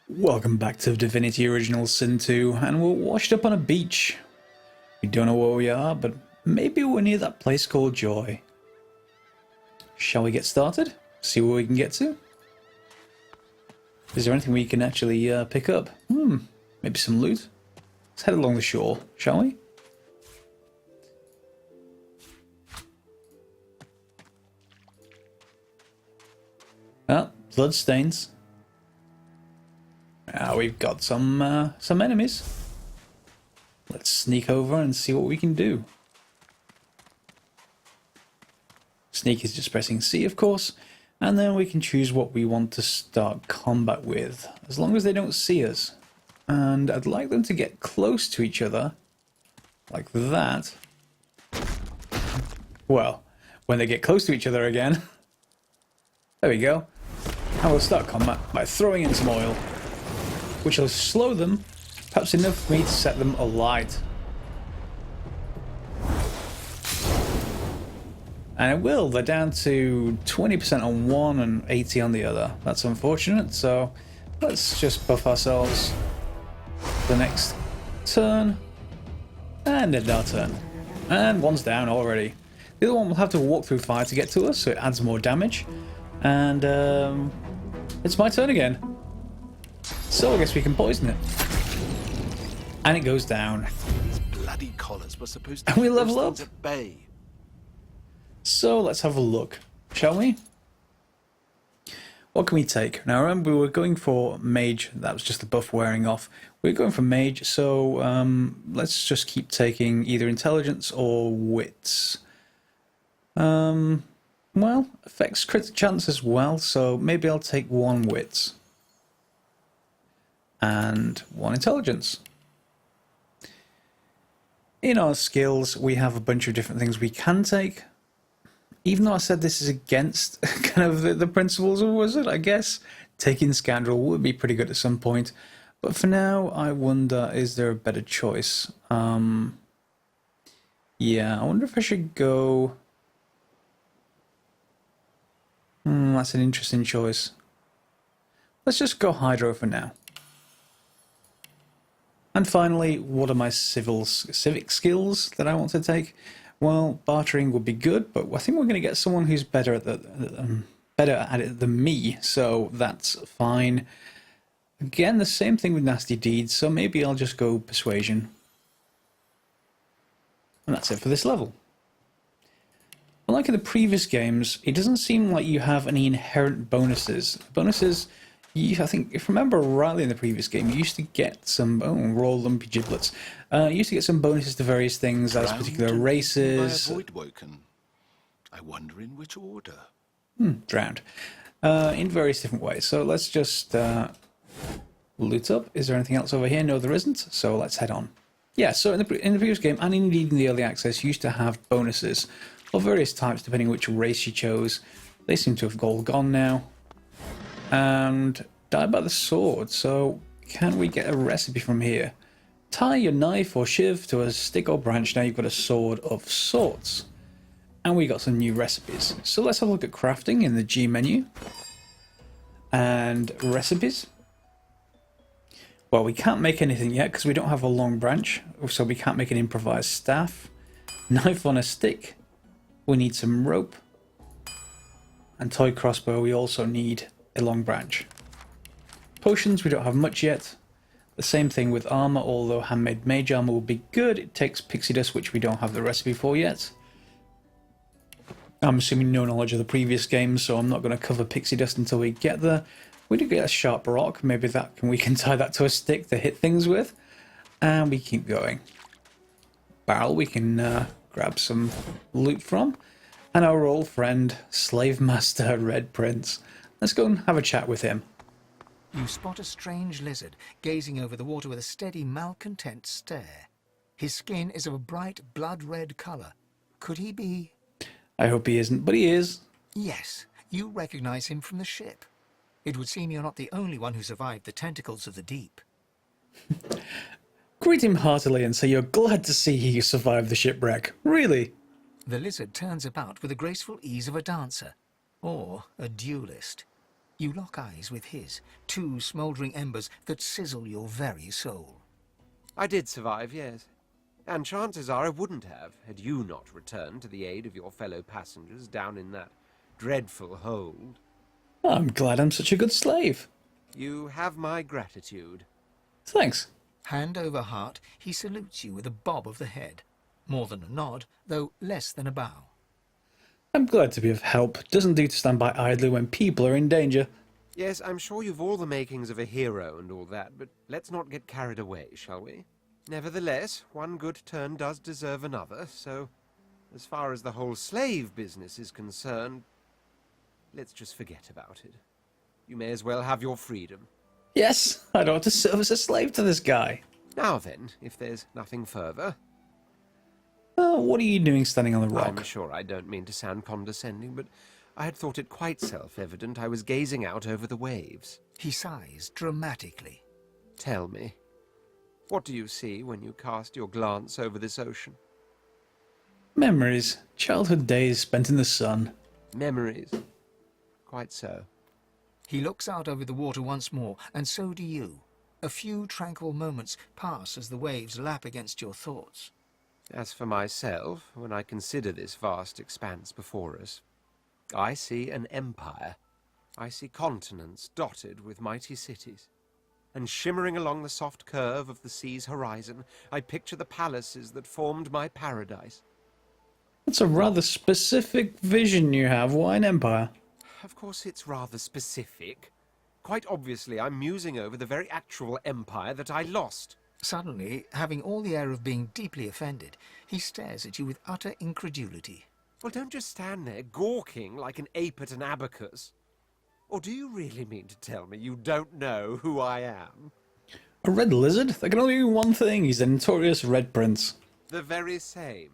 Welcome back to Divinity Original Sin 2, and we're washed up on a beach. We don't know where we are, but maybe we're near that place called Joy. Shall we get started? See where we can get to? Is there anything we can actually pick up? Maybe some loot? Let's head along the shore, shall we? Ah, blood stains. We've got some enemies. Let's sneak over and see what we can do. Sneak is just pressing C, of course, and then we can choose what we want to start combat with, as long as they don't see us. And I'd like them to get close to each other, like that. Well, when they get close to each other again. There we go. And we'll start combat by throwing in some oil, which will slow them, perhaps enough for me to set them alight. And it will, they're down to 20% on one and 80 on the other. That's unfortunate, so let's just buff ourselves the next turn. And end our turn. And one's down already. The other one will have to walk through fire to get to us, so it adds more damage. And it's my turn again. So I guess we can poison it. And it goes down. These bloody collars were supposed to and we level up. At bay. So let's have a look, shall we? What can we take? Now remember, we were going for mage. That was just the buff wearing off. We're going for mage, so let's just keep taking either intelligence or wits. Well, affects crit chance as well, so maybe I'll take one wits. And one intelligence. In our skills, we have a bunch of different things we can take. Even though I said this is against kind of the principles of Wizard, I guess taking Scoundrel would be pretty good at some point. But for now, I wonder, is there a better choice? Yeah, I wonder if I should go... that's an interesting choice. Let's just go Hydro for now. And finally, what are my civic skills that I want to take? Well, bartering would be good, but I think we're going to get someone who's better at it than me, so that's fine. Again, the same thing with nasty deeds, so maybe I'll just go persuasion. And that's it for this level. Unlike in the previous games, it doesn't seem like you have any inherent bonuses. Bonuses, I think, if I remember rightly in the previous game, you used to get some... Oh, raw lumpy giblets. You used to get some bonuses to various things, as particular races. I wonder in which order. Drowned. In various different ways. So let's just loot up. Is there anything else over here? No, there isn't. So let's head on. Yeah, so in the previous game, and indeed in the early access, you used to have bonuses of various types, depending which race you chose. They seem to have all gone now. And died by the sword. So can we get a recipe from here? Tie your knife or shiv to a stick or branch. Now you've got a sword of sorts. And we got some new recipes. So let's have a look at crafting in the G menu. And recipes. Well, we can't make anything yet because we don't have a long branch. So we can't make an improvised staff. Knife on a stick. We need some rope. And toy crossbow, we also need a long branch. Potions, we don't have much yet. The same thing with armor, although handmade mage armor will be good. It takes pixie dust, which we don't have the recipe for yet. I'm assuming no knowledge of the previous games, so I'm not going to cover pixie dust until we get there. We do get a sharp rock. Maybe we can tie that to a stick to hit things with. And we keep going. Barrel, we can grab some loot from. And our old friend, Slave Master Red Prince. Let's go and have a chat with him. You spot a strange lizard gazing over the water with a steady, malcontent stare. His skin is of a bright, blood-red colour. Could he be... I hope he isn't, but he is. Yes, you recognize him from the ship. It would seem you're not the only one who survived the tentacles of the deep. Greet him heartily and say you're glad to see he survived the shipwreck. Really? The lizard turns about with the graceful ease of a dancer, or a duelist. You lock eyes with his, two smouldering embers that sizzle your very soul. I did survive, yes. And chances are I wouldn't have, had you not returned to the aid of your fellow passengers down in that dreadful hold. I'm glad I'm such a good slave. You have my gratitude. Thanks. Hand over heart, he salutes you with a bob of the head. More than a nod, though less than a bow. I'm glad to be of help. Doesn't do to stand by idly when people are in danger. Yes, I'm sure you've all the makings of a hero and all that, but let's not get carried away, shall we? Nevertheless, one good turn does deserve another, so as far as the whole slave business is concerned, let's just forget about it. You may as well have your freedom. Yes, I don't want to serve as a slave to this guy. Now then, if there's nothing further, What are you doing standing on the rock? I'm sure I don't mean to sound condescending, but I had thought it quite self-evident I was gazing out over the waves. He sighs dramatically. Tell me, what do you see when you cast your glance over this ocean? Memories. Childhood days spent in the sun. Memories. Quite so. He looks out over the water once more, and so do you. A few tranquil moments pass as the waves lap against your thoughts. As for myself, when I consider this vast expanse before us, I see an empire. I see continents dotted with mighty cities. And shimmering along the soft curve of the sea's horizon, I picture the palaces that formed my paradise. That's a rather specific vision you have. Why an empire? Of course, it's rather specific. Quite obviously, I'm musing over the very actual empire that I lost. Suddenly, having all the air of being deeply offended, he stares at you with utter incredulity. Well, don't just stand there gawking like an ape at an abacus. Or do you really mean to tell me you don't know who I am? A red lizard? That can only mean one thing. He's the notorious Red Prince. The very same.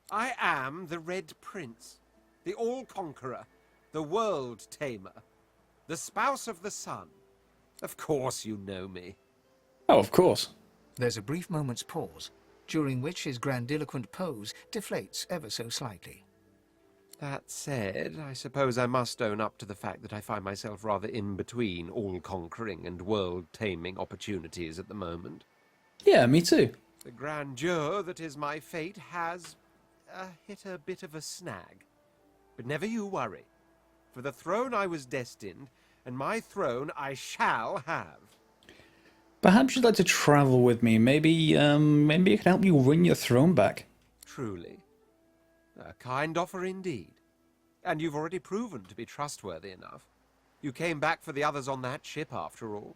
I am the Red Prince, the All-Conqueror, the World Tamer, the Spouse of the Sun. Of course you know me. Oh, of course. There's a brief moment's pause, during which his grandiloquent pose deflates ever so slightly. That said, I suppose I must own up to the fact that I find myself rather in between all-conquering and world-taming opportunities at the moment. Yeah, me too. The grandeur that is my fate has hit a bit of a snag. But never you worry. For the throne I was destined, and my throne I shall have. Perhaps you'd like to travel with me. Maybe it can help you win your throne back. Truly. A kind offer indeed. And you've already proven to be trustworthy enough. You came back for the others on that ship, after all.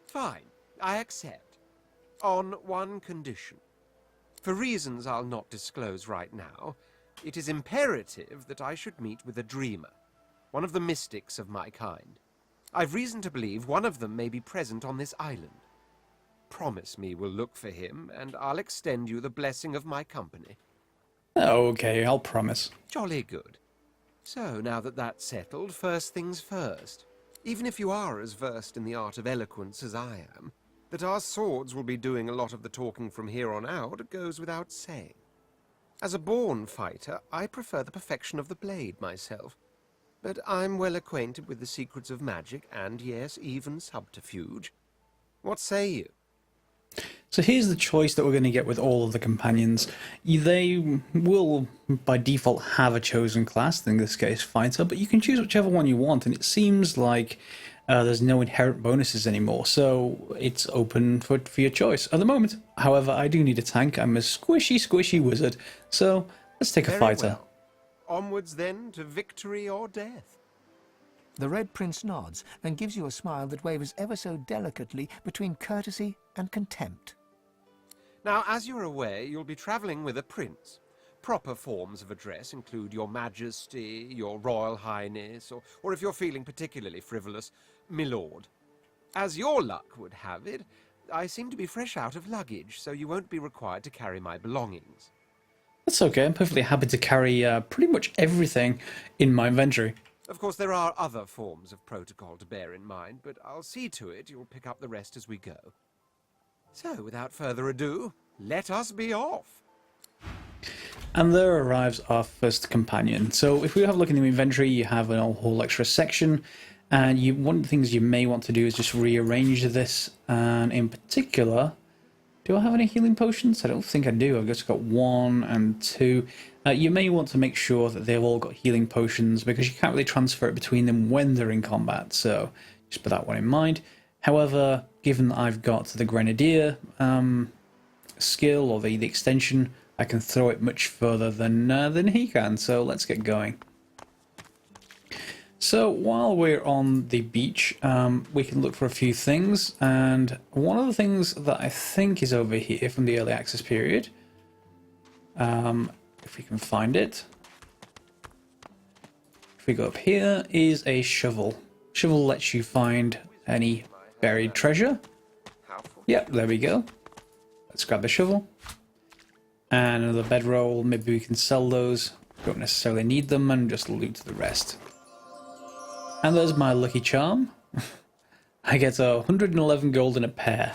Fine, I accept. On one condition. For reasons I'll not disclose right now, it is imperative that I should meet with a dreamer, one of the mystics of my kind. I've reason to believe one of them may be present on this island. Promise me we'll look for him, and I'll extend you the blessing of my company. Okay, I'll promise. Jolly good. So, now that that's settled, first things first. Even if you are as versed in the art of eloquence as I am, that our swords will be doing a lot of the talking from here on out goes without saying. As a born fighter, I prefer the perfection of the blade myself. But I'm well acquainted with the secrets of magic and, yes, even subterfuge. What say you? So here's the choice that we're going to get with all of the companions. They will, by default, have a chosen class, in this case, fighter, but you can choose whichever one you want, and it seems like there's no inherent bonuses anymore, so it's open for your choice at the moment. However, I do need a tank. I'm a squishy wizard, so let's take a Very fighter. well. Onwards, then, to victory or death. The Red Prince nods and gives you a smile that wavers ever so delicately between courtesy and contempt. Now, as you're aware, you'll be travelling with a prince. Proper forms of address include Your Majesty, Your Royal Highness, or if you're feeling particularly frivolous, Milord. As your luck would have it, I seem to be fresh out of luggage, so you won't be required to carry my belongings. That's okay, I'm perfectly happy to carry pretty much everything in my inventory. Of course, there are other forms of protocol to bear in mind, but I'll see to it you'll pick up the rest as we go. So, without further ado, let us be off. And there arrives our first companion. So if we have a look in the inventory, you have a whole extra section. And one of the things you may want to do is just rearrange this. And in particular, do I have any healing potions? I don't think I do. I've just got 1 and 2. You may want to make sure that they've all got healing potions because you can't really transfer it between them when they're in combat. So just put that one in mind. However, given that I've got the Grenadier skill or the extension, I can throw it much further than he can. So let's get going. So while we're on the beach, we can look for a few things, and one of the things that I think is over here from the early access period, if we can find it, if we go up here, is a shovel. Shovel lets you find any buried treasure. Yep, there we go. Let's grab the shovel. And another bedroll, maybe we can sell those. Don't necessarily need them, and just loot the rest. And there's my lucky charm. I get 111 gold in a pair.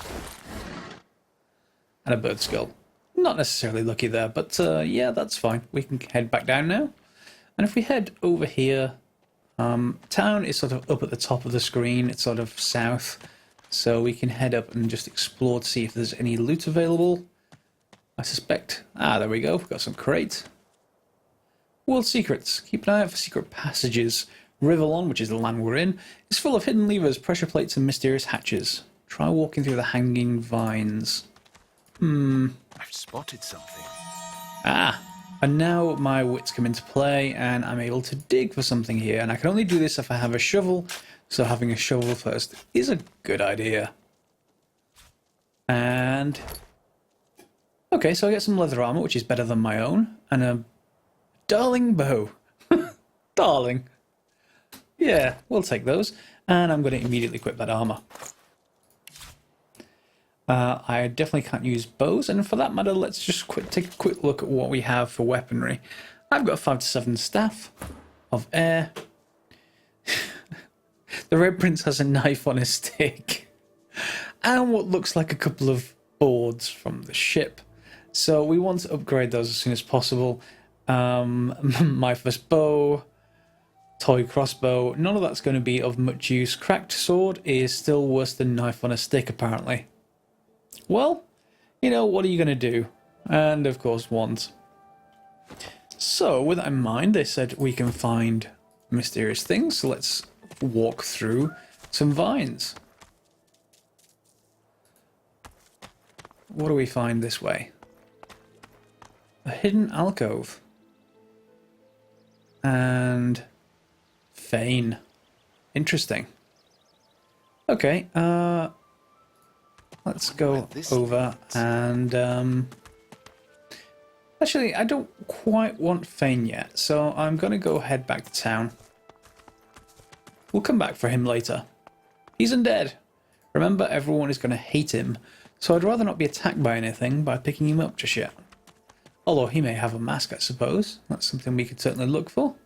And a bird skull. Not necessarily lucky there, but yeah, that's fine. We can head back down now. And if we head over here, town is sort of up at the top of the screen. It's sort of south. So we can head up and just explore to see if there's any loot available. I suspect... Ah, there we go. We've got some crate. World secrets. Keep an eye out for secret passages. Rivalon, which is the land we're in, is full of hidden levers, pressure plates, and mysterious hatches. Try walking through the hanging vines. I've spotted something. Ah, and now my wits come into play, and I'm able to dig for something here. And I can only do this if I have a shovel, so having a shovel first is a good idea. And... okay, so I get some leather armor, which is better than my own, and a darling bow. Darling. Yeah, we'll take those. And I'm going to immediately equip that armor. I definitely can't use bows, and for that matter, let's just take a quick look at what we have for weaponry. I've got a 5 to 7 staff of air. The Red Prince has a knife on his stick. And what looks like a couple of boards from the ship. So we want to upgrade those as soon as possible. My first bow... toy crossbow, none of that's going to be of much use. Cracked sword is still worse than knife on a stick, apparently. Well, you know, what are you going to do? And, of course, wands. So, with that in mind, they said we can find mysterious things, so let's walk through some vines. What do we find this way? A hidden alcove. And... Fane. Interesting. Okay, let's go over and... actually, I don't quite want Fane yet, so I'm going to go head back to town. We'll come back for him later. He's undead. Remember, everyone is going to hate him, so I'd rather not be attacked by anything by picking him up just yet. Although he may have a mask, I suppose. That's something we could certainly look for.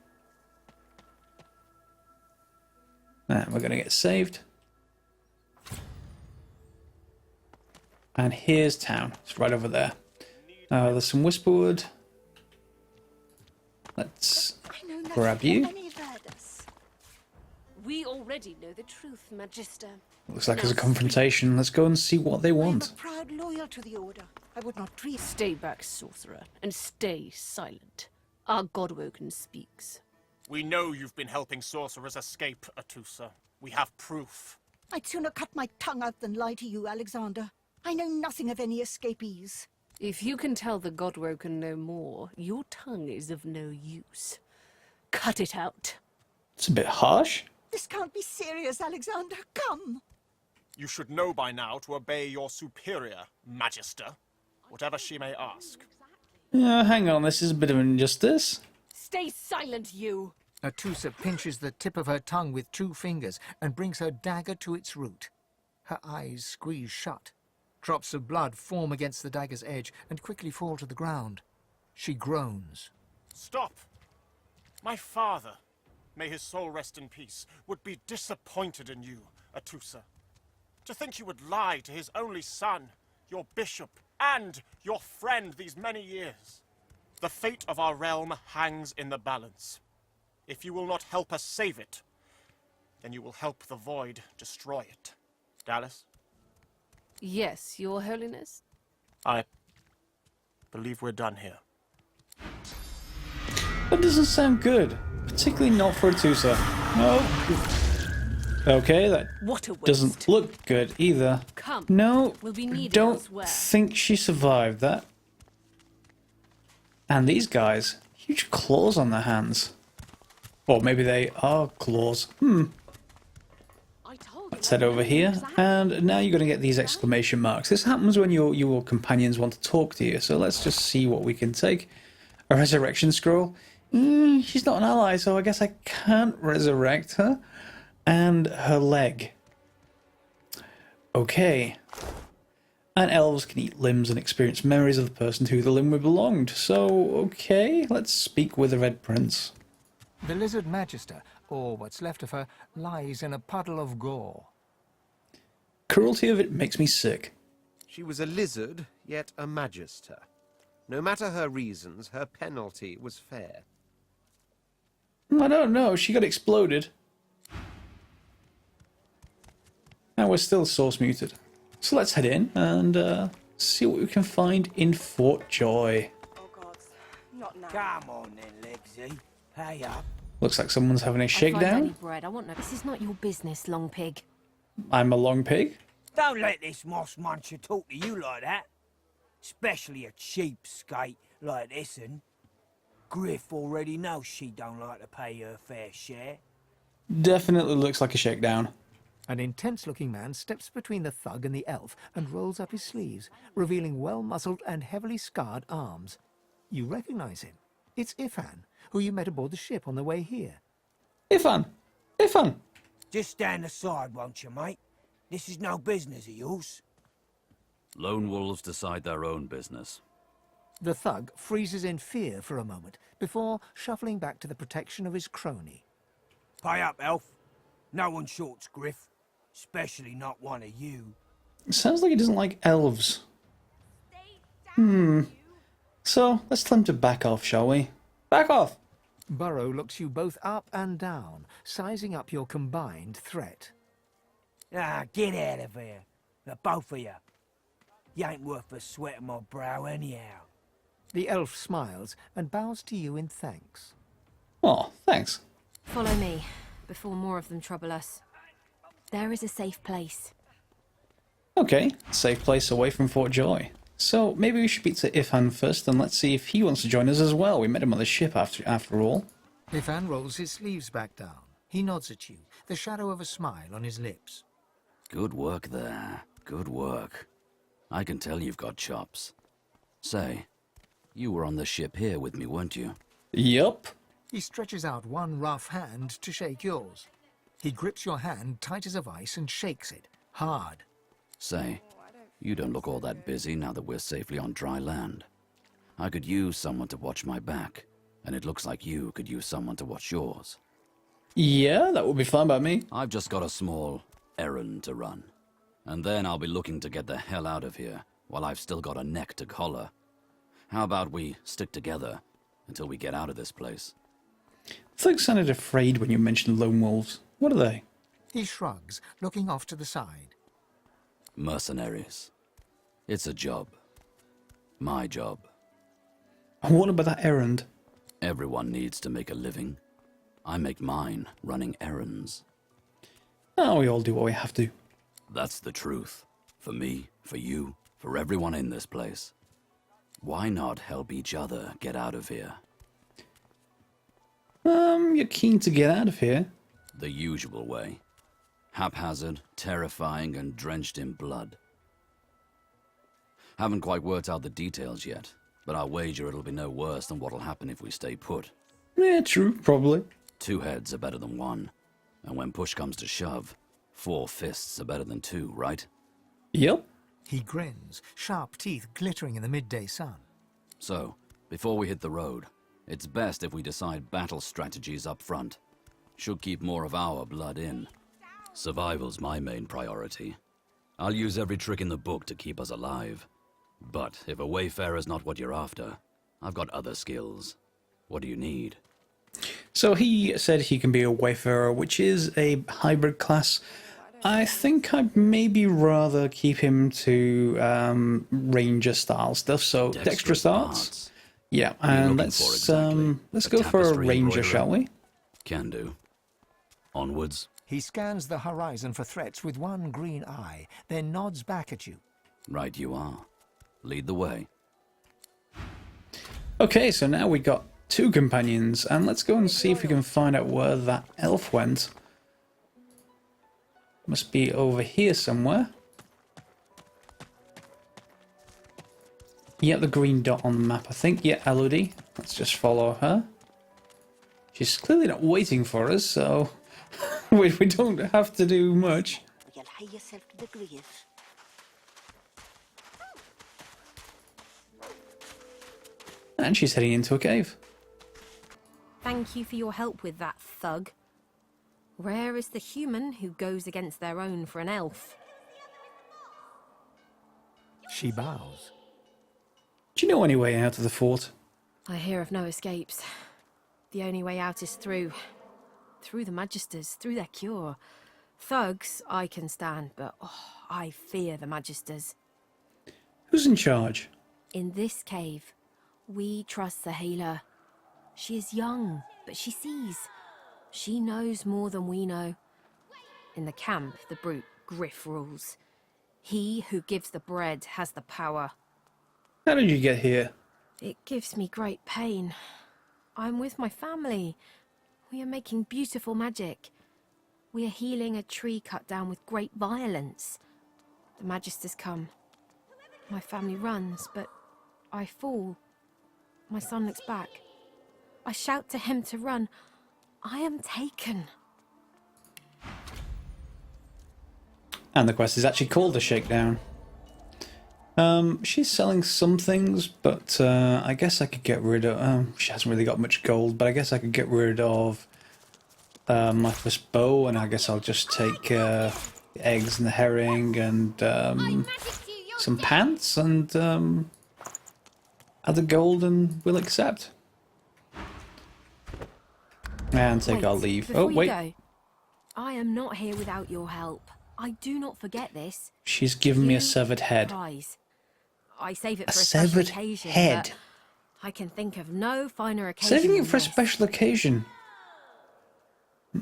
And we're going to get saved. And here's town. It's right over there. There's some whisperwood. Let's grab you. We already know the truth, Magister. Looks like there's a confrontation. Let's go and see what they want. I'm proud loyal to the Order. I would not dream. Stay back, sorcerer, and stay silent. Our Godwoken speaks. We know you've been helping sorcerers escape, Atusa. We have proof. I'd sooner cut my tongue out than lie to you, Alexander. I know nothing of any escapees. If you can tell the Godwoken no more, your tongue is of no use. Cut it out. It's a bit harsh. This can't be serious, Alexander. Come. You should know by now to obey your superior, Magister, whatever she may ask. Hang on, this is a bit of an injustice. Stay silent, you! Atusa pinches the tip of her tongue with 2 fingers and brings her dagger to its root. Her eyes squeeze shut. Drops of blood form against the dagger's edge and quickly fall to the ground. She groans. Stop! My father, may his soul rest in peace, would be disappointed in you, Atusa. To think you would lie to his only son, your bishop, and your friend these many years. The fate of our realm hangs in the balance. If you will not help us save it, then you will help the Void destroy it. Dallas, Yes, Your Holiness? I believe we're done here. That doesn't sound good. Particularly not for a Tusa. No. Okay, that What a waste. doesn't look good either. Come. No, We'll be needed don't elsewhere. think she survived that. And these guys, huge claws on their hands. Or maybe they are claws. I told Let's head over here, and now you're going to get these exclamation marks. This happens when your companions want to talk to you, so let's just see what we can take. A resurrection scroll. She's not an ally, so I guess I can't resurrect her. And her leg. Okay. And elves can eat limbs and experience memories of the person to who the limb belonged. So, okay, let's speak with the Red Prince. The lizard magister, or what's left of her, lies in a puddle of gore. Cruelty of it makes me sick. She was a lizard, yet a magister. No matter her reasons, her penalty was fair. I don't know, she got exploded. And we're still source muted. So let's head in and see what we can find in Fort Joy. Oh God, not now. Come on then, Legsy. Hey up. Looks like someone's having a I find any shakedown. bread. I want no. This is not your business, long pig. I'm a long pig. Don't let this moss muncher talk to you like that. Especially a cheapskate like this un. Griff already knows she don't like to pay her fair share. Definitely looks like a shakedown. An intense-looking man steps between the thug and the elf and rolls up his sleeves, revealing well-muscled and heavily scarred arms. You recognize him. It's Ifan, who you met aboard the ship on the way here. Ifan! Ifan! Just stand aside, won't you, mate? This is no business of yours. Lone wolves decide their own business. The thug freezes in fear for a moment before shuffling back to the protection of his crony. Pay up, elf. No one shorts Griff. Especially not one of you. It sounds like he doesn't like elves. So, let's tell him to back off, shall we? Back off! Burrow looks you both up and down, sizing up your combined threat. Ah, get out of here. The both of you. You ain't worth the sweat of my brow anyhow. The elf smiles and bows to you in thanks. Oh, thanks. Follow me, before more of them trouble us. There is a safe place. Okay, safe place away from Fort Joy. So, maybe we should speak to Ifan first, and let's see if he wants to join us as well. We met him on the ship after all. Ifan rolls his sleeves back down. He nods at you, the shadow of a smile on his lips. Good work there. Good work. I can tell you've got chops. Say, you were on the ship here with me, weren't you? Yup. He stretches out one rough hand to shake yours. He grips your hand tight as a vice and shakes it, hard. Say, you don't look all that busy now that we're safely on dry land. I could use someone to watch my back, and it looks like you could use someone to watch yours. Yeah, that would be fine by me. I've just got a small errand to run. And then I'll be looking to get the hell out of here while I've still got a neck to collar. How about we stick together until we get out of this place? Thug sounded afraid when you mentioned lone wolves. What are they? He shrugs, looking off to the side. Mercenaries. It's a job. My job. And what about that errand? Everyone needs to make a living. I make mine running errands. Oh, we all do what we have to. That's the truth. For me, for you, for everyone in this place. Why not help each other get out of here? You're keen to get out of here. The usual way. Haphazard, terrifying, and drenched in blood. Haven't quite worked out the details yet, but I'll wager it'll be no worse than what'll happen if we stay put. Yeah, true, probably. 2 heads are better than 1. And when push comes to shove, 4 fists are better than 2, right? Yep. He grins, sharp teeth glittering in the midday sun. So, before we hit the road, it's best if we decide battle strategies up front. Should keep more of our blood in. Survival's my main priority. I'll use every trick in the book to keep us alive. But if a wayfarer's not what you're after, I've got other skills. What do you need? So he said he can be a Wayfarer, which is a hybrid class. I think I'd maybe rather keep him to Ranger style stuff. So dexterous arts. Yeah, and let's go for a Ranger, shall we? Can do. Onwards. He scans the horizon for threats with one green eye, then nods back at you. Right you are. Lead the way. Okay, so now we got 2 companions, and let's go and see if we can find out where that elf went. Must be over here somewhere. Yep, the green dot on the map, I think. Yeah, Elodie. Let's just follow her. She's clearly not waiting for us, so we don't have to do much. You'll hie yourself to the grave. And she's heading into a cave. Thank you for your help with that, thug. Rare is the human who goes against their own for an elf. She bows. Do you know any way out of the fort? I hear of no escapes. The only way out is through the Magisters, through their cure. Thugs I can stand, but I fear the Magisters. Who's in charge? In this cave, we trust the healer. She is young, but she sees. She knows more than we know. In the camp, the brute Griff rules. He who gives the bread has the power. How did you get here? It gives me great pain. I'm with my family. We are making beautiful magic. We are healing a tree cut down with great violence. The Magisters come. My family runs, but I fall. My son looks back. I shout to him to run. I am taken. And the quest is actually called a Shakedown. She's selling some things, but I guess I could get rid of... she hasn't really got much gold, but I guess I could get rid of my first bow, and I guess I'll just take the eggs and the herring and some pants and add the gold, and we'll accept. And take our leave. Oh, wait. Go, I am not here without your help. I do not forget this. She's given me a severed head. Prize. I save it A for a special severed occasion, head. but I can think of no finer occasion. Saving it than for a this. special occasion.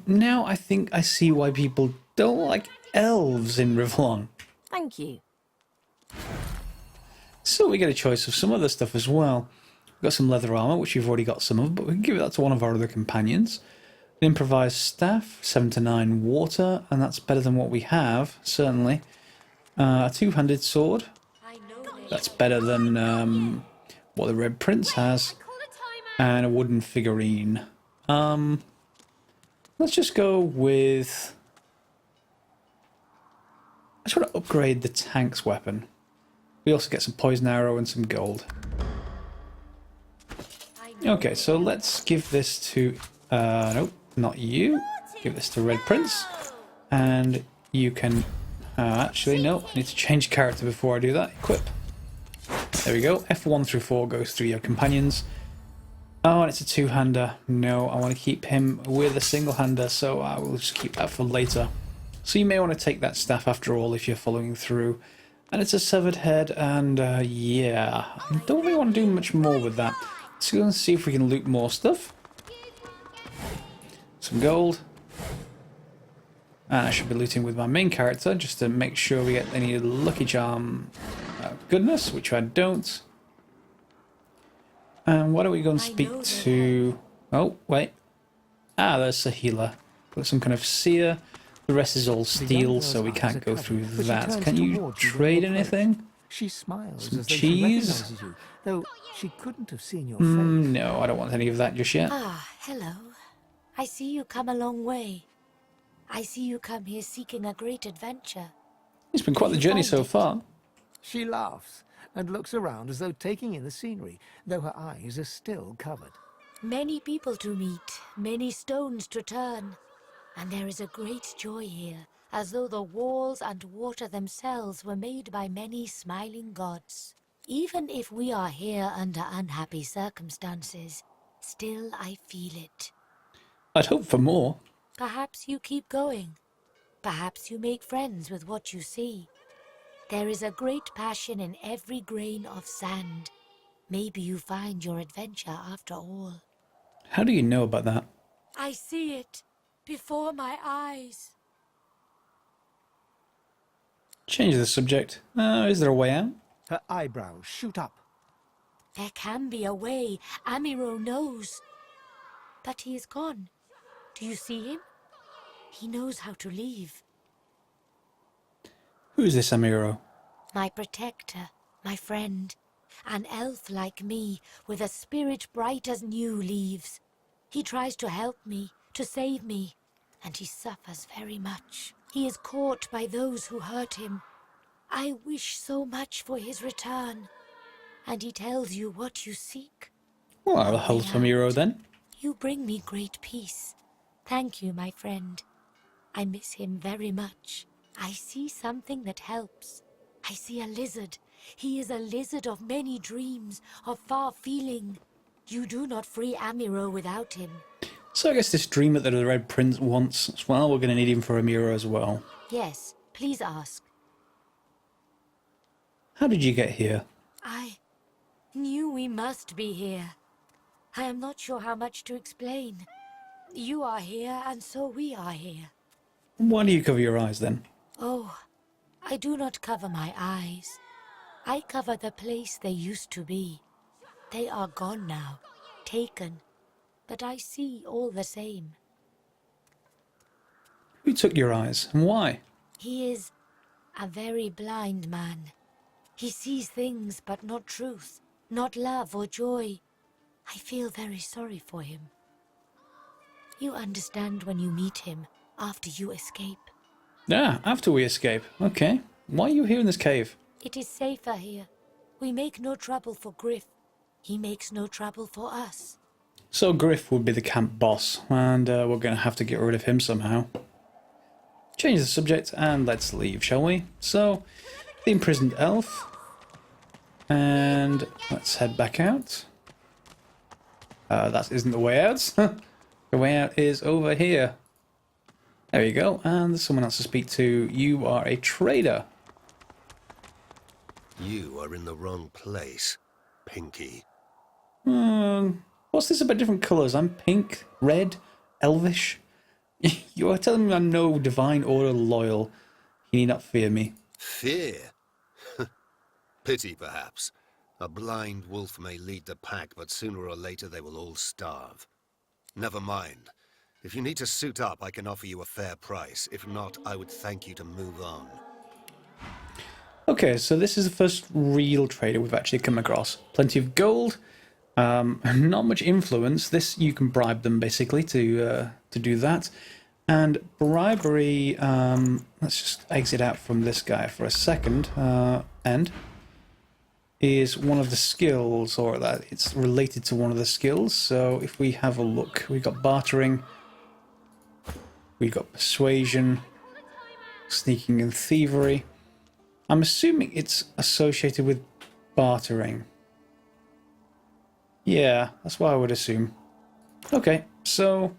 Now I think I see why people don't like elves in Rivlon. Thank you. So we get a choice of some other stuff as well. We've got some leather armor, which we've already got some of, but we can give that to one of our other companions. An improvised staff, 7 to 9 water, and that's better than what we have, certainly. A 2-handed sword. That's better than what the Red Prince has. And a wooden figurine. Let's just go with... I just want to upgrade the tank's weapon. We also get some poison arrow and some gold. Okay, so let's give this to... nope, not you. Give this to Red Prince. And you can... actually, no. I need to change character before I do that. Equip. There we go. F1 through 4 goes through your companions. Oh, and it's a 2-hander. No, I want to keep him with a single-hander, so I will just keep that for later. So you may want to take that staff after all if you're following through. And it's a severed head, and yeah, I don't really want to do much more with that. Let's go and see if we can loot more stuff. Some gold. And I should be looting with my main character, just to make sure we get any Lucky Charm goodness, which I don't. And why don't we go and speak to... Oh, wait. Ah, there's a healer. Got some kind of seer. The rest is all steel, so we can't go through that. Can you trade anything? She smiles Some as though cheese? she recognizes you, though she couldn't have seen your face. No, I don't want any of that just yet. Ah, hello. I see you come a long way. I see you come here seeking a great adventure. It's been quite the journey so far. She laughs and looks around as though taking in the scenery, though her eyes are still covered. Many people to meet, many stones to turn. And there is a great joy here, as though the walls and water themselves were made by many smiling gods. Even if we are here under unhappy circumstances, still I feel it. I'd hope for more. Perhaps you keep going. Perhaps you make friends with what you see. There is a great passion in every grain of sand. Maybe you find your adventure after all. How do you know about that? I see it before my eyes. Change the subject. Is there a way out? Her eyebrows shoot up. There can be a way. Amiro knows. But he is gone. Do you see him? He knows how to leave. Who's this Amiro? My protector, my friend. An elf like me, with a spirit bright as new leaves. He tries to help me, to save me, and he suffers very much. He is caught by those who hurt him. I wish so much for his return. And he tells you what you seek. Well, I'll help Amiro then. You bring me great peace. Thank you, my friend. I miss him very much. I see something that helps. I see a lizard. He is a lizard of many dreams, of far feeling. You do not free Amiro without him. So I guess this dreamer that the Red Prince wants as well, we're going to need him for Amiro as well. Yes, please ask. How did you get here? I knew we must be here. I am not sure how much to explain. You are here, and so we are here. Why do you cover your eyes then? Oh, I do not cover my eyes. I cover the place they used to be. They are gone now, taken. But I see all the same. Who took your eyes and why? He is a very blind man. He sees things but not truth, not love or joy. I feel very sorry for him. You understand when you meet him, after you escape. Ah, after we escape. Okay. Why are you here in this cave? It is safer here. We make no trouble for Griff. He makes no trouble for us. So Griff would be the camp boss, and we're going to have to get rid of him somehow. Change the subject, and let's leave, shall we? So, the imprisoned elf. And let's head back out. That isn't the way out. The way out is over here. There you go, and there's someone else to speak to. You are a trader. You are in the wrong place, Pinky. What's this about different colours? I'm pink, red, elvish. You are telling me I'm no divine order loyal. You need not fear me. Fear? Pity, perhaps. A blind wolf may lead the pack, but sooner or later they will all starve. Never mind. If you need to suit up, I can offer you a fair price. If not, I would thank you to move on. Okay, so this is the first real trader we've actually come across. Plenty of gold, not much influence. This, you can bribe them basically to do that. And bribery, let's just exit out from this guy for a second, is one of the skills, or that it's related to one of the skills. So if we have a look, we've got bartering, we've got persuasion, sneaking and thievery. I'm assuming it's associated with bartering. Yeah, that's what I would assume. Okay, so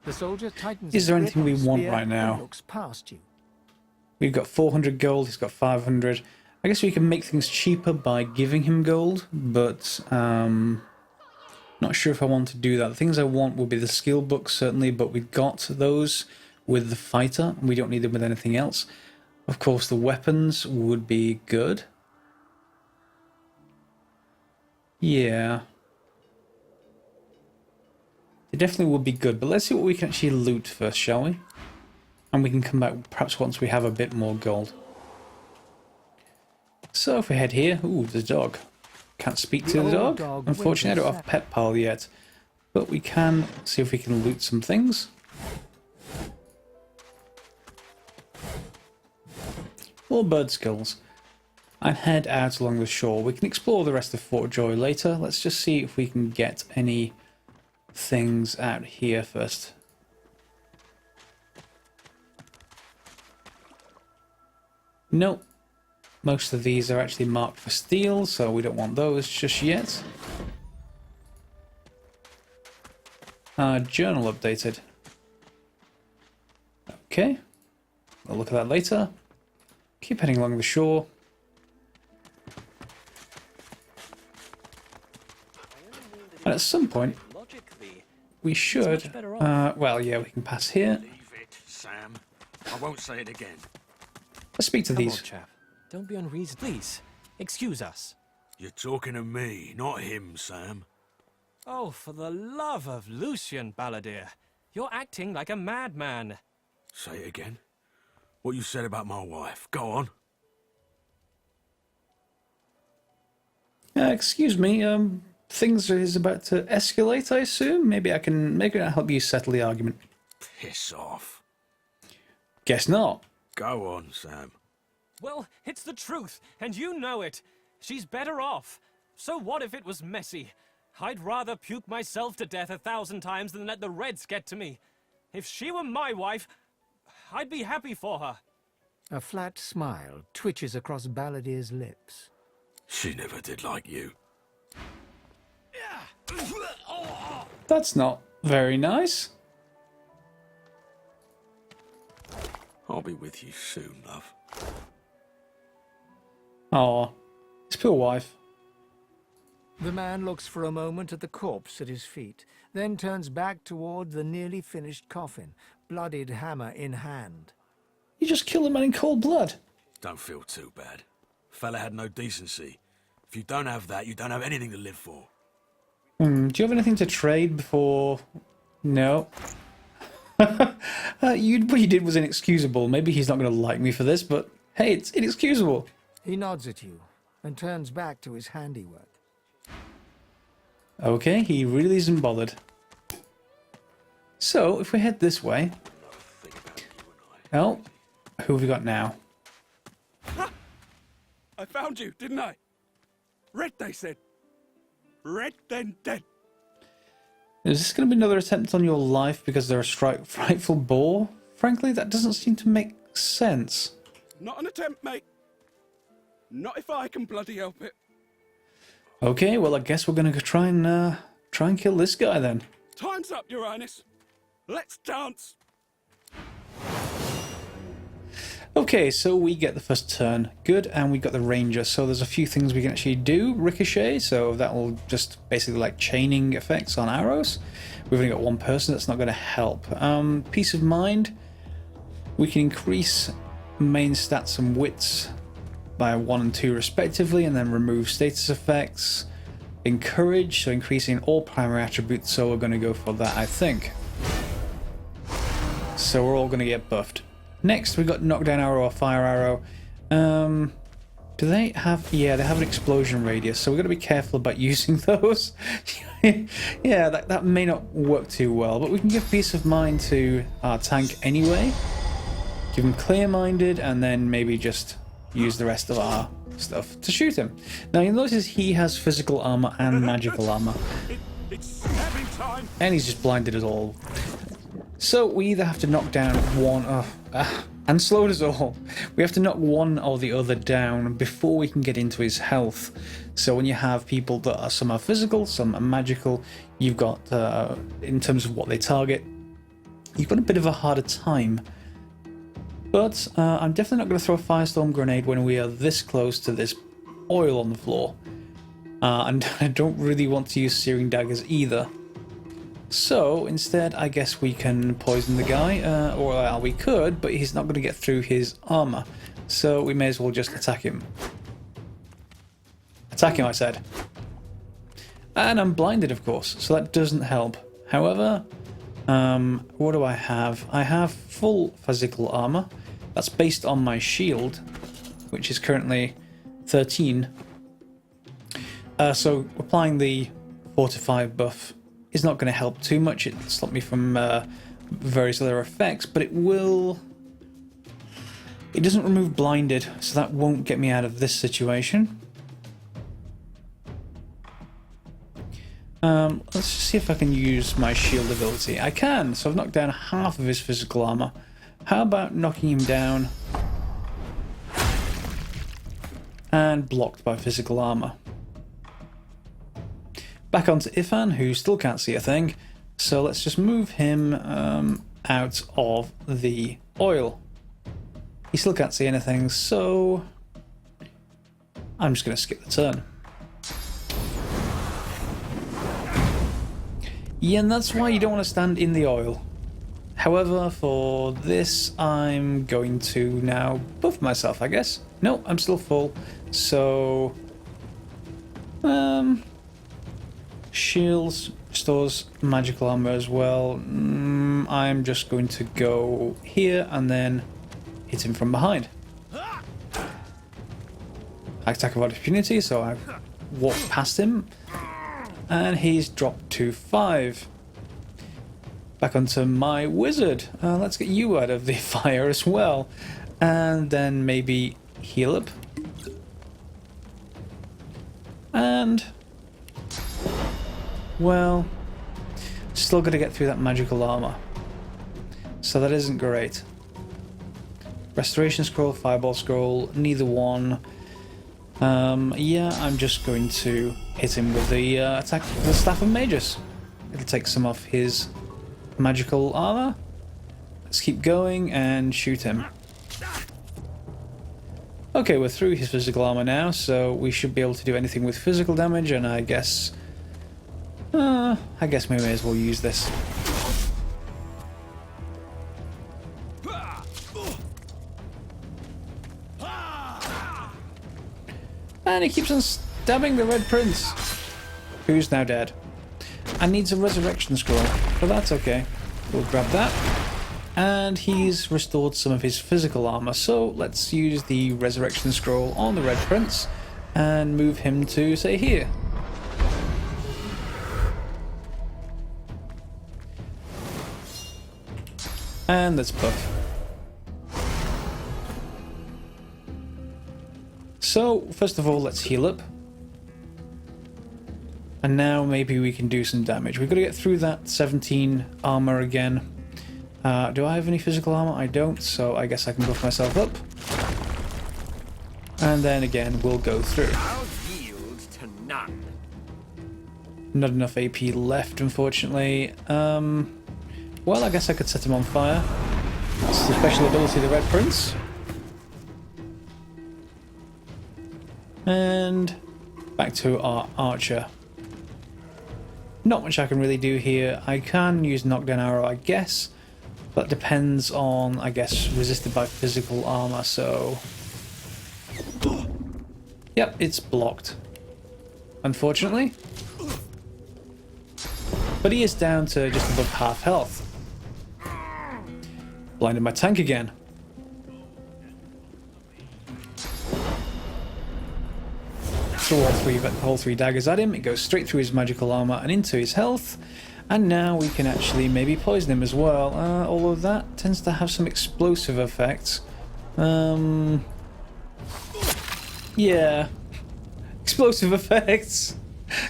The soldier tightens is there his anything grip we on want spear right and now? looks past you. We've got 400 gold, he's got 500. I guess we can make things cheaper by giving him gold, but not sure if I want to do that. The things I want will be the skill books, certainly, but we've got those with the fighter, and we don't need them with anything else. Of course, the weapons would be good. Yeah. They definitely would be good, but let's see what we can actually loot first, shall we? And we can come back perhaps once we have a bit more gold. So if we head here, ooh, the dog. Can't speak to the dog. Unfortunately, I don't have Pet Pal yet. But we can see if we can loot some things. More bird skulls. And head out along the shore. We can explore the rest of Fort Joy later. Let's just see if we can get any things out here first. Nope. Most of these are actually marked for steel, so we don't want those just yet. Journal updated. Okay. We'll look at that later. Keep heading along the shore. And at some point, we should... well, yeah, we can pass here. Leave it, Sam. I won't say it again. Let's speak to Come these. on, chap. Don't be unreasonable. Please, excuse us. You're talking to me, not him, Sam. Oh, for the love of Lucian, Balladeer. You're acting like a madman. Say it again. What you said about my wife. Go on. Excuse me, things is about to escalate, I assume? Maybe I can help you settle the argument. Piss off. Guess not. Go on, Sam. Well, it's the truth, and you know it. She's better off. So what if it was messy? I'd rather puke myself to death 1,000 times than let the Reds get to me. If she were my wife, I'd be happy for her. A flat smile twitches across Balladeer's lips. She never did like you. That's not very nice. I'll be with you soon, love. Aw, his poor wife. The man looks for a moment at the corpse at his feet, then turns back toward the nearly finished coffin, bloodied hammer in hand. You just killed a man in cold blood. Don't feel too bad. Fella had no decency. If you don't have that, you don't have anything to live for. Do you have anything to trade before... No. What you did was inexcusable. Maybe he's not going to like me for this, but hey, it's inexcusable. He nods at you and turns back to his handiwork. Okay, he really isn't bothered. So, if we head this way... Oh, who have we got now? Ha! I found you, didn't I? Red, they said. Red, then dead. Is this going to be another attempt on your life because they're a frightful bore? Frankly, that doesn't seem to make sense. Not an attempt, mate. Not if I can bloody help it. Okay, well, I guess we're going to try and kill this guy then. Time's up, Your Highness. Let's dance. Okay, so we get the first turn. Good, and we got the ranger. So there's a few things we can actually do. Ricochet, so that will just basically like chaining effects on arrows. We've only got one person, that's not going to help. Peace of mind. We can increase main stats and wits by 1 and 2 respectively, and then remove status effects. Encourage, so increasing all primary attributes, so we're going to go for that, I think. So we're all going to get buffed. Next, we've got knockdown arrow or fire arrow. Do they have... Yeah, they have an explosion radius, so we've got to be careful about using those. Yeah, that may not work too well, but we can give peace of mind to our tank anyway. Give him clear-minded, and then maybe just use the rest of our stuff to shoot him. Now, you'll notice he has physical armor and magical armor. It's stabbing time. And he's just blinded at all. So we either have to knock down one... and slowed us all. We have to knock one or the other down before we can get into his health. So when you have people that are some are physical, some are magical, you've got, in terms of what they target, you've got a bit of a harder time. But I'm definitely not going to throw a firestorm grenade when we are this close to this oil on the floor. And I don't really want to use searing daggers either. So, instead, I guess we can poison the guy, or we could, but he's not going to get through his armor. So we may as well just attack him. Attack him, I said. And I'm blinded, of course, so that doesn't help. However, what do I have? I have full physical armor. That's based on my shield, which is currently 13. So applying the Fortify buff is not going to help too much. It'll stop me from various other effects, but it will... It doesn't remove blinded, so that won't get me out of this situation. Let's just see if I can use my shield ability. I can, so I've knocked down half of his physical armor. How about knocking him down and blocked by physical armor? Back onto Ifan, who still can't see a thing. So let's just move him out of the oil. He still can't see anything, so I'm just going to skip the turn. Yeah, and that's why you don't want to stand in the oil. However, for this, I'm going to now buff myself, I guess. No, I'm still full. So, shields restores magical armor as well. I'm just going to go here and then hit him from behind. Attack of opportunity, so I walk past him, and he's dropped to 5. Back onto my wizard. Let's get you out of the fire as well. And then maybe heal up. And... well... still got to get through that magical armor. So that isn't great. Restoration scroll, fireball scroll, neither one. Yeah, I'm just going to hit him with the attack of the Staff of Magus. It'll take some off his magical armor. Let's keep going and shoot him. Okay, we're through his physical armor now, so we should be able to do anything with physical damage, and I guess we may as well use this. And he keeps on stabbing the Red Prince, who's now dead. And needs a resurrection scroll, but that's okay. We'll grab that. And he's restored some of his physical armor, so let's use the resurrection scroll on the Red Prince and move him to, say, here. And let's buff. So, first of all, let's heal up. And now maybe we can do some damage. We've got to get through that 17 armor again. Do I have any physical armor? I don't, so I guess I can buff myself up. And then again, we'll go through. I'll yield to none. Not enough AP left, unfortunately. Well, I guess I could set him on fire. That's the special ability of the Red Prince. And back to our archer. Not much I can really do here. I can use knockdown arrow, I guess. But depends on, I guess, resisted by physical armor, so... yep, it's blocked. Unfortunately. But he is down to just above half health. Blinded my tank again. Throw all three daggers at him. It goes straight through his magical armor and into his health. And now we can actually maybe poison him as well. Although that tends to have some explosive effects. Yeah. Explosive effects.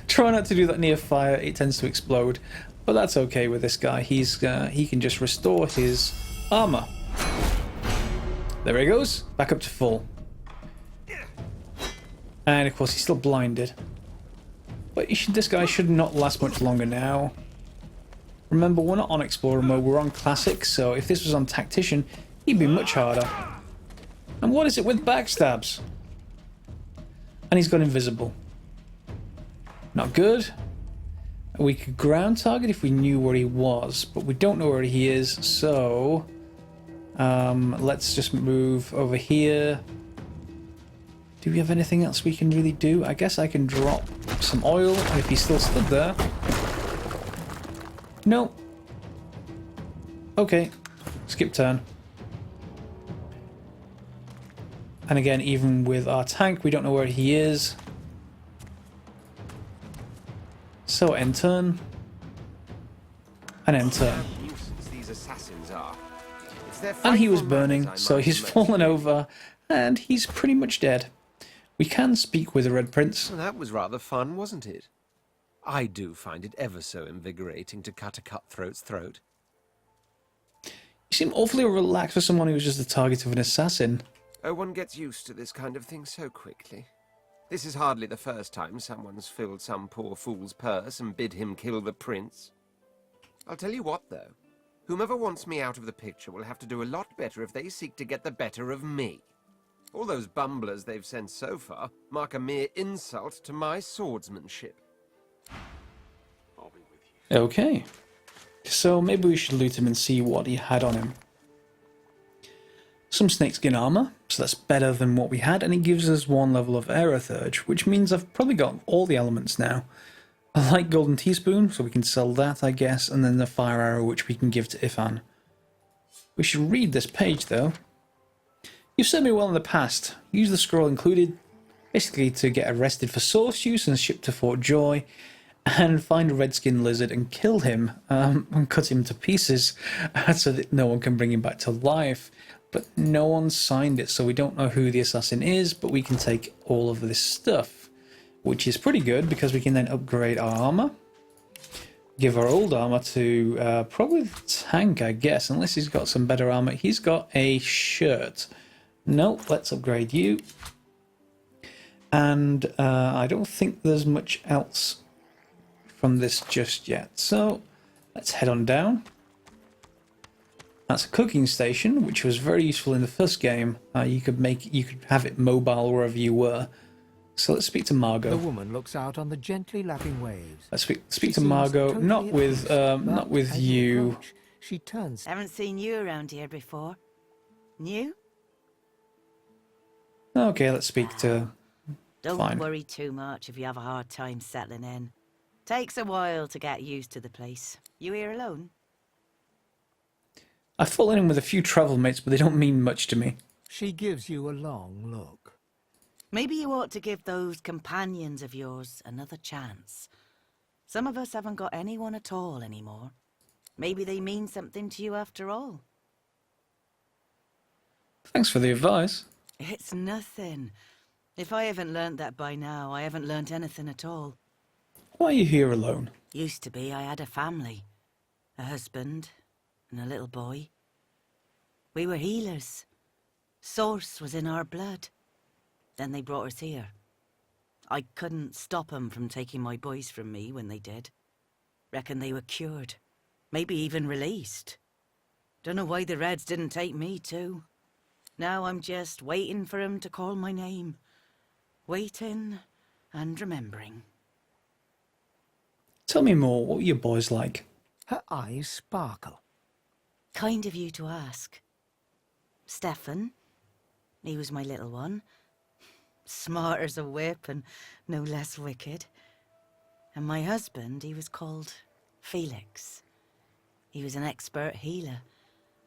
Try not to do that near fire. It tends to explode. But that's okay with this guy. He can just restore his armor. There he goes. Back up to full. And of course he's still blinded. But this guy should not last much longer now. Remember, we're not on Explorer mode, we're on Classic, so if this was on Tactician, he'd be much harder. And what is it with backstabs? And he's gone invisible. Not good. We could ground target if we knew where he was, but we don't know where he is, so... let's just move over here. Do we have anything else we can really do? I guess I can drop some oil if he's still stood there. No. Okay. Skip turn. And again, even with our tank, we don't know where he is. So end turn. And end turn. These assassins are. And he was burning, so he's fallen over, and he's pretty much dead. We can speak with the Red Prince. Well, that was rather fun, wasn't it? I do find it ever so invigorating to cut a cutthroat's throat. You seem awfully relaxed for someone who's just the target of an assassin. Oh, one gets used to this kind of thing so quickly. This is hardly the first time someone's filled some poor fool's purse and bid him kill the prince. I'll tell you what, though. Whomever wants me out of the picture will have to do a lot better if they seek to get the better of me. All those bumblers they've sent so far mark a mere insult to my swordsmanship. Okay. So maybe we should loot him and see what he had on him. Some snakeskin armor, so that's better than what we had, and it gives us 1 level of Aerothurge, which means I've probably got all the elements now. I like Golden Teaspoon, so we can sell that, I guess, and then the Fire Arrow, which we can give to Ifan. We should read this page, though. You've served me well in the past. Use the scroll included, basically to get arrested for source use and shipped to Fort Joy, and find a red-skinned lizard and kill him, and cut him to pieces, so that no one can bring him back to life. But no one signed it, so we don't know who the assassin is, but we can take all of this stuff, which is pretty good, because we can then upgrade our armor. Give our old armor to probably the tank, I guess, unless he's got some better armor. He's got a shirt. No, let's upgrade you. And I don't think there's much else from this just yet. So let's head on down. That's a cooking station, which was very useful in the first game. You could have it mobile wherever you were. So let's speak to Margot. The woman looks out on the gently lapping waves. Let's speak to Margot. Totally not with you. She turns. Haven't seen you around here before. New? Okay, let's speak to. Don't Fine. worry too much if you have a hard time settling in. Takes a while to get used to the place. You here alone? I've fallen in with a few travel mates, but they don't mean much to me. She gives you a long look. Maybe you ought to give those companions of yours another chance. Some of us haven't got anyone at all anymore. Maybe they mean something to you after all. Thanks for the advice. It's nothing. If I haven't learnt that by now, I haven't learnt anything at all. Why are you here alone? Used to be I had a family. A husband and a little boy. We were healers. Source was in our blood. Then they brought us here. I couldn't stop 'em from taking my boys from me when they did. Reckon they were cured. Maybe even released. Don't know why the Reds didn't take me too. Now I'm just waiting for 'em to call my name. Waiting and remembering. Tell me more. What were your boys like? Her eyes sparkle. Kind of you to ask. Stefan, he was my little one. Smart as a whip and no less wicked. And my husband, he was called Felix. He was an expert healer.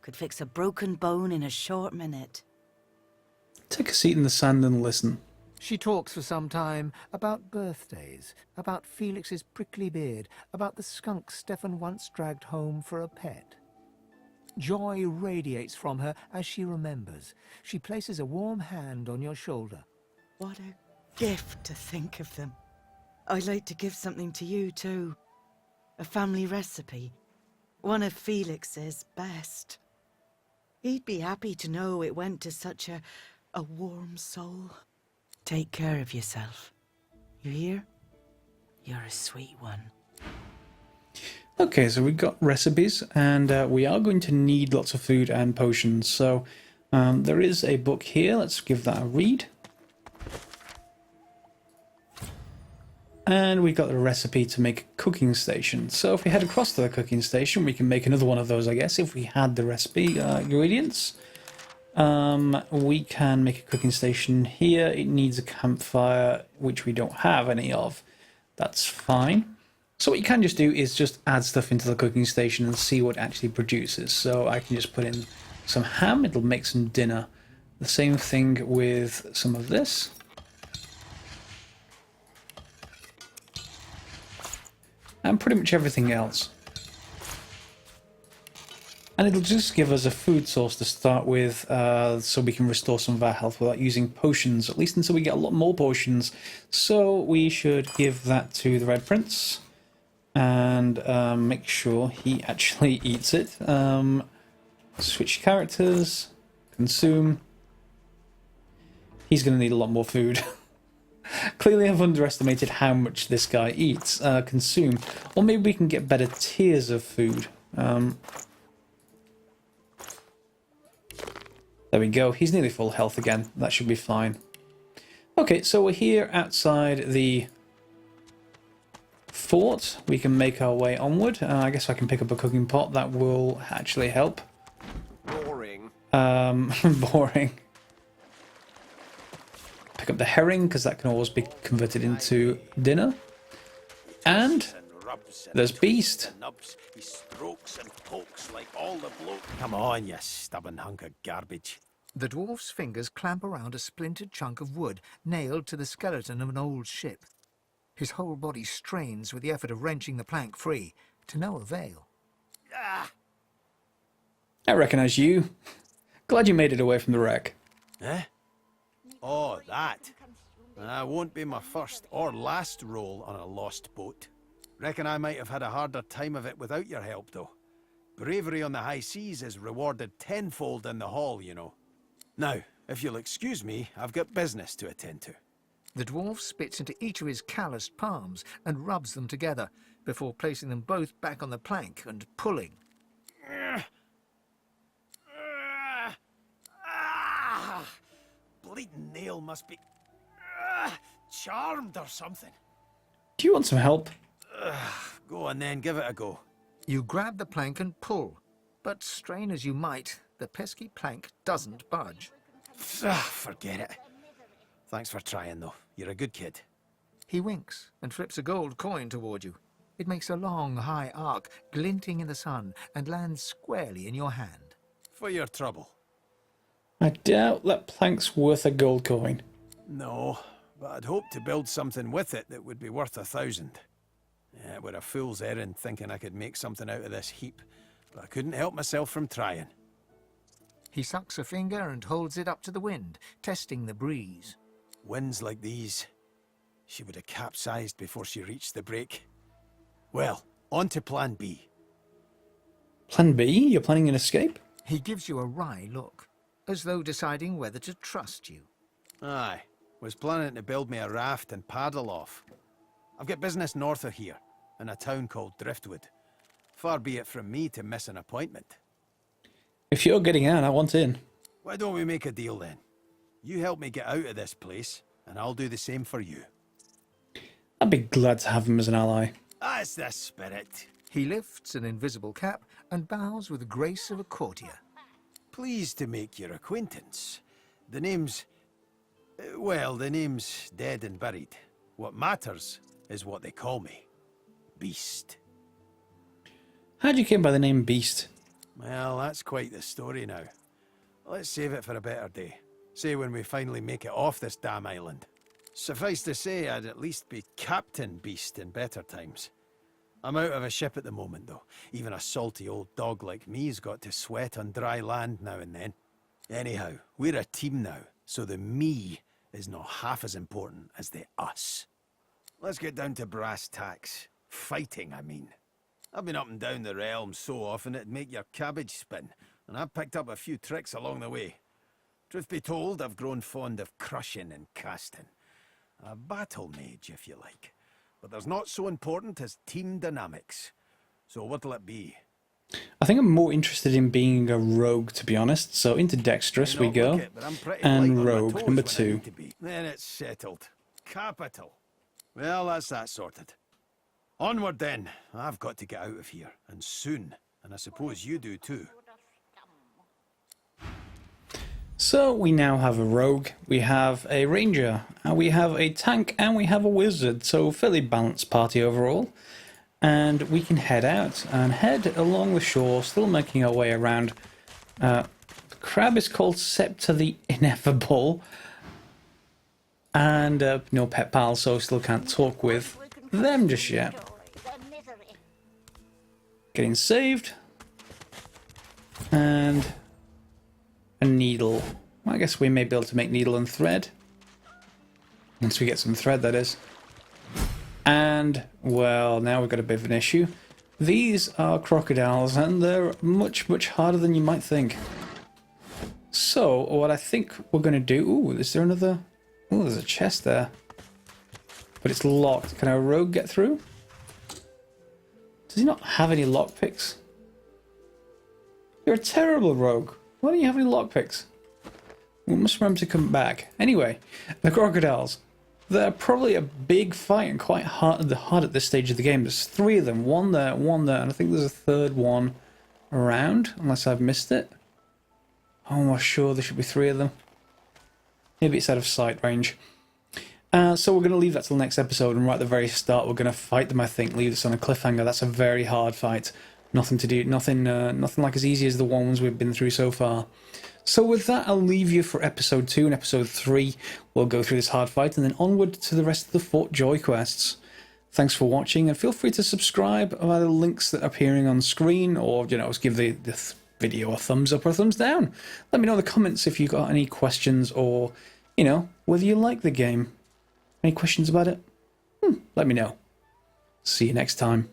Could fix a broken bone in a short minute. Take a seat in the sand and listen. She talks for some time about birthdays, about Felix's prickly beard, about the skunk Stefan once dragged home for a pet. Joy radiates from her as she remembers. She places a warm hand on your shoulder. What a gift to think of them. I'd like to give something to you too. A family recipe. One of Felix's best. He'd be happy to know it went to such a warm soul. Take care of yourself. You hear? You're a sweet one. Okay, so we've got recipes, and we are going to need lots of food and potions. So there is a book here. Let's give that a read. And we've got the recipe to make a cooking station. So if we head across to the cooking station, we can make another one of those, I guess, if we had the recipe ingredients. We can make a cooking station here. It needs a campfire, which we don't have any of. That's fine. So what you can just do is just add stuff into the cooking station and see what it actually produces. So I can just put in some ham. It'll make some dinner. The same thing with some of this. And pretty much everything else. And it'll just give us a food source to start with, so we can restore some of our health without using potions, at least until we get a lot more potions. So we should give that to the Red Prince, and make sure he actually eats it. Switch characters, consume. He's going to need a lot more food. Clearly I've underestimated how much this guy eats, consume. Or maybe we can get better tiers of food. There we go. He's nearly full health again. That should be fine. Okay, so we're here outside the fort. We can make our way onward. I guess I can pick up a cooking pot. That will actually help. Boring. Boring. Pick up the herring, because that can always be converted into dinner. And there's Beast. He strokes and pokes like all the bloke. Come on, you stubborn hunk of garbage. The dwarf's fingers clamp around a splintered chunk of wood nailed to the skeleton of an old ship. His whole body strains with the effort of wrenching the plank free, to no avail. I recognise you. Glad you made it away from the wreck. Eh? Oh, that. Won't be my first or last roll on a lost boat. Reckon I might have had a harder time of it without your help, though. Bravery on the high seas is rewarded tenfold in the hall, you know. Now, if you'll excuse me, I've got business to attend to. The dwarf spits into each of his calloused palms and rubs them together, before placing them both back on the plank and pulling. Bleeding nail must be charmed or something. Do you want some help? Go on then, give it a go. You grab the plank and pull, but strain as you might, the pesky plank doesn't budge. Forget it. Thanks for trying, though. You're a good kid. He winks and flips a gold coin toward you. It makes a long, high arc, glinting in the sun, and lands squarely in your hand. For your trouble. I doubt that plank's worth a gold coin. No, but I'd hoped to build something with it that would be worth 1,000. Yeah, it were a fool's errand thinking I could make something out of this heap, but I couldn't help myself from trying. He sucks a finger and holds it up to the wind, testing the breeze. Winds like these, she would have capsized before she reached the break. Well, on to plan B. Plan B? You're planning an escape? He gives you a wry look, as though deciding whether to trust you. Aye, was planning to build me a raft and paddle off. I've got business north of here, in a town called Driftwood. Far be it from me to miss an appointment. If you're getting out, I want in. Why don't we make a deal then? You help me get out of this place, and I'll do the same for you. I'd be glad to have him as an ally. That's the spirit. He lifts an invisible cap and bows with the grace of a courtier. Pleased to make your acquaintance. The name's... well, the name's dead and buried. What matters is what they call me. Beast. How'd you came by the name Beast? Well, that's quite the story now. Let's save it for a better day. Say when we finally make it off this damn island. Suffice to say, I'd at least be Captain Beast in better times. I'm out of a ship at the moment, though. Even a salty old dog like me's got to sweat on dry land now and then. Anyhow, we're a team now, so the me is not half as important as the us. Let's get down to brass tacks. Fighting, I mean. I've been up and down the realm so often it'd make your cabbage spin, and I've picked up a few tricks along the way. Truth be told, I've grown fond of crushing and casting. A battle mage, if you like. But there's not so important as team dynamics. So what'll it be? I think I'm more interested in being a rogue, to be honest. So into Dexterous we go. And rogue, number 2. Then it's settled. Capital. Well, that's that sorted. Onward then. I've got to get out of here, and soon. And I suppose you do too. So we now have a rogue, we have a ranger, and we have a tank, and we have a wizard. So fairly balanced party overall. And we can head out and head along the shore, still making our way around. The crab is called Scepter the Ineffable. And no pet pal, so still can't talk with them just yet. Getting saved. And a needle. I guess we may be able to make needle and thread. Once we get some thread, that is. And, well, now we've got a bit of an issue. These are crocodiles, and they're much, much harder than you might think. So, what I think we're going to do... Ooh, is there another... Oh, there's a chest there. but it's locked. Can a rogue get through? Does he not have any lockpicks? You're a terrible rogue. Why don't you have any lockpicks? We must remember to come back. Anyway, the crocodiles. They're probably a big fight and quite hard at this stage of the game. There's 3 of them. One there, and I think there's a third one around, unless I've missed it. Oh, I'm sure there should be 3 of them. Maybe it's out of sight range. So we're going to leave that till the next episode, and right at the very start we're going to fight them, I think. Leave this on a cliffhanger. That's a very hard fight. Nothing to do, nothing like as easy as the ones we've been through so far. So with that, I'll leave you for episode 2 and episode 3. We'll go through this hard fight and then onward to the rest of the Fort Joy quests. Thanks for watching, and feel free to subscribe via the links that are appearing on screen, or, you know, just give the video a thumbs up or a thumbs down. Let me know in the comments if you've got any questions, or, you know, whether you like the game. Any questions about it? Let me know. See you next time.